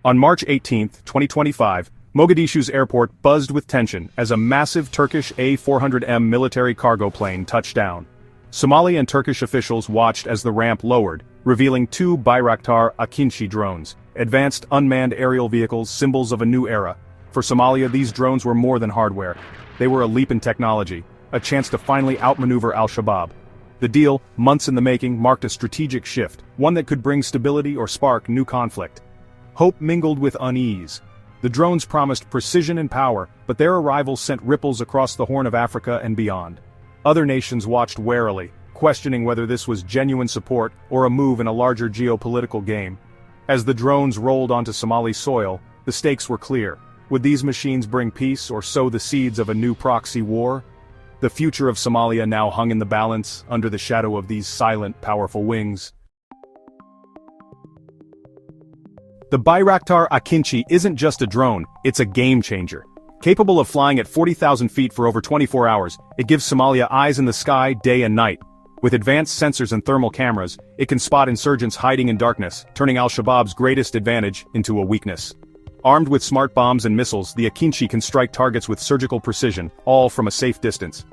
On March 18, 2025, Mogadishu's airport buzzed with tension as a massive Turkish A-400M military cargo plane touched down. Somali and Turkish officials watched as the ramp lowered, revealing two Bayraktar Akıncı drones, advanced unmanned aerial vehicles, symbols of a new era. For Somalia, these drones were more than hardware. They were a leap in technology, a chance to finally outmaneuver al-Shabab. The deal, months in the making, marked a strategic shift, one that could bring stability or spark new conflict. Hope mingled with unease. The drones promised precision and power, but their arrival sent ripples across the Horn of Africa and beyond. Other nations watched warily, questioning whether this was genuine support or a move in a larger geopolitical game. As the drones rolled onto Somali soil, the stakes were clear. Would these machines bring peace or sow the seeds of a new proxy war? The future of Somalia now hung in the balance, under the shadow of these silent, powerful wings. The Bayraktar Akıncı isn't just a drone, it's a game-changer. Capable of flying at 40,000 feet for over 24 hours, it gives Somalia eyes in the sky day and night. With advanced sensors and thermal cameras, it can spot insurgents hiding in darkness, turning al-Shabab's greatest advantage into a weakness. Armed with smart bombs and missiles, the Akıncı can strike targets with surgical precision, all from a safe distance.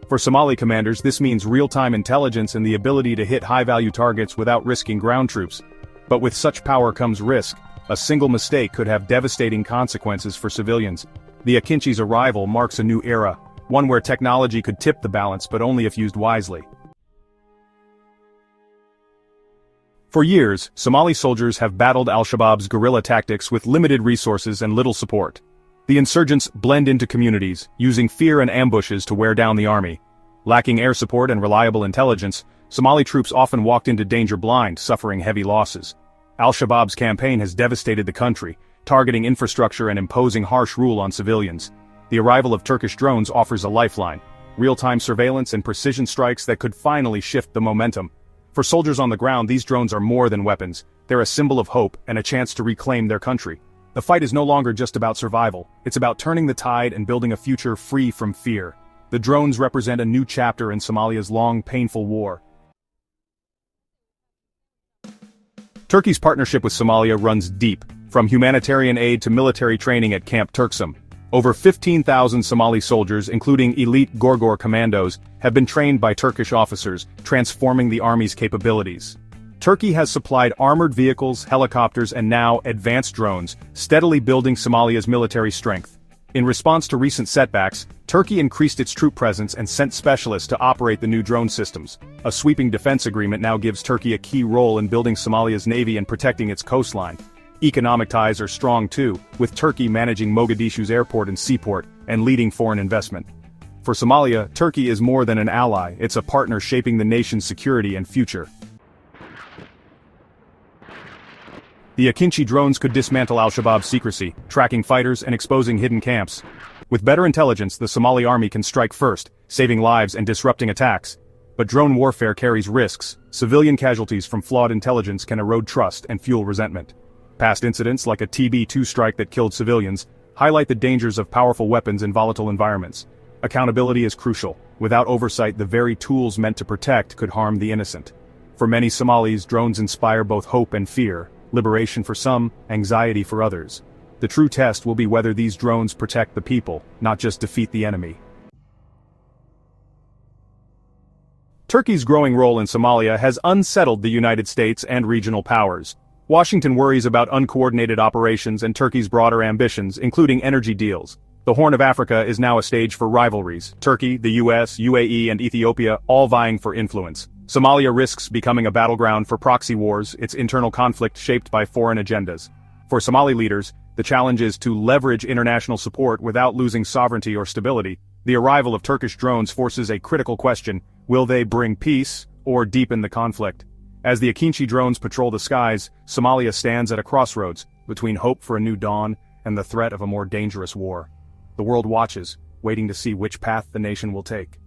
For Somali commanders, this means real-time intelligence and the ability to hit high-value targets without risking ground troops. But with such power comes risk. A single mistake could have devastating consequences for civilians. The Akıncı's arrival marks a new era, one where technology could tip the balance but only if used wisely. For years, Somali soldiers have battled al-Shabab's guerrilla tactics with limited resources and little support. The insurgents blend into communities, using fear and ambushes to wear down the army. Lacking air support and reliable intelligence, Somali troops often walked into danger blind, suffering heavy losses. Al-Shabab's campaign has devastated the country, targeting infrastructure and imposing harsh rule on civilians. The arrival of Turkish drones offers a lifeline, real-time surveillance and precision strikes that could finally shift the momentum. For soldiers on the ground, these drones are more than weapons. They're a symbol of hope and a chance to reclaim their country. The fight is no longer just about survival, it's about turning the tide and building a future free from fear. The drones represent a new chapter in Somalia's long, painful war. Turkey's partnership with Somalia runs deep, from humanitarian aid to military training at Camp Turksum. Over 15,000 Somali soldiers, including elite Gorgor commandos, have been trained by Turkish officers, transforming the army's capabilities. Turkey has supplied armored vehicles, helicopters, and now advanced drones, steadily building Somalia's military strength. In response to recent setbacks, Turkey increased its troop presence and sent specialists to operate the new drone systems. A sweeping defense agreement now gives Turkey a key role in building Somalia's navy and protecting its coastline. Economic ties are strong too, with Turkey managing Mogadishu's airport and seaport, and leading foreign investment. For Somalia, Turkey is more than an ally, it's a partner shaping the nation's security and future. The Akıncı drones could dismantle al-Shabab's secrecy, tracking fighters and exposing hidden camps. With better intelligence, the Somali army can strike first, saving lives and disrupting attacks. But drone warfare carries risks. Civilian casualties from flawed intelligence can erode trust and fuel resentment. Past incidents, like a TB2 strike that killed civilians, highlight the dangers of powerful weapons in volatile environments. Accountability is crucial. Without oversight, the very tools meant to protect could harm the innocent. For many Somalis, drones inspire both hope and fear. Liberation for some, anxiety for others. The true test will be whether these drones protect the people, not just defeat the enemy. Turkey's growing role in Somalia has unsettled the United States and regional powers. Washington worries about uncoordinated operations and Turkey's broader ambitions, including energy deals. The Horn of Africa is now a stage for rivalries. Turkey, the US, UAE, and Ethiopia all vying for influence. Somalia risks becoming a battleground for proxy wars, its internal conflict shaped by foreign agendas. For Somali leaders, the challenge is to leverage international support without losing sovereignty or stability. The arrival of Turkish drones forces a critical question: will they bring peace, or deepen the conflict? As the Akıncı drones patrol the skies, Somalia stands at a crossroads, between hope for a new dawn and the threat of a more dangerous war. The world watches, waiting to see which path the nation will take.